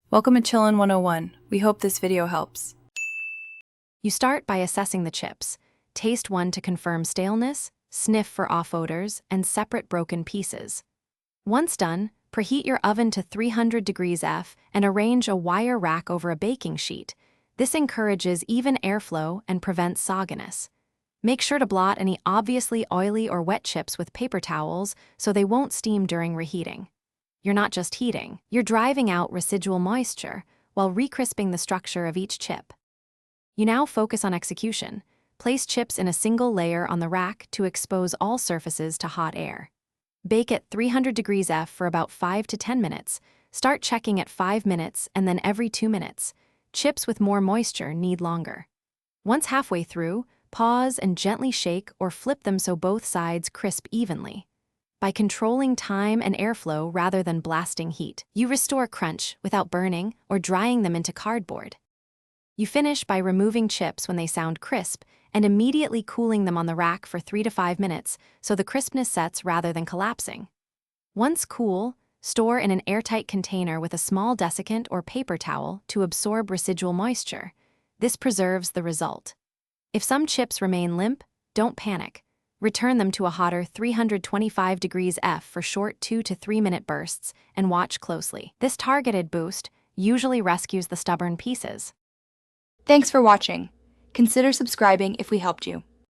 Welcome to Chillin' 101. We hope this video helps. You start by assessing the chips. Taste one to confirm staleness, sniff for off odors, and separate broken pieces. Once done, preheat your oven to 300 degrees F and arrange a wire rack over a baking sheet. This encourages even airflow and prevents sogginess. Make sure to blot any obviously oily or wet chips with paper towels so they won't steam during reheating. You're not just heating, you're driving out residual moisture while re-crisping the structure of each chip. You now focus on execution. Place chips in a single layer on the rack to expose all surfaces to hot air. Bake at 300 degrees F for about 5 to 10 minutes. Start checking at 5 minutes and then every 2 minutes. Chips with more moisture need longer. Once halfway through, pause and gently shake or flip them so both sides crisp evenly. By controlling time and airflow rather than blasting heat, you restore crunch without burning or drying them into cardboard. You finish by removing chips when they sound crisp and immediately cooling them on the rack for 3 to 5 minutes so the crispness sets rather than collapsing. Once cool, store in an airtight container with a small desiccant or paper towel to absorb residual moisture. This preserves the result. If some chips remain limp, don't panic. Return them to a hotter 325 degrees F for short 2 to 3 minute bursts and watch closely. This targeted boost usually rescues the stubborn pieces. Thanks for watching. Consider subscribing if we helped you.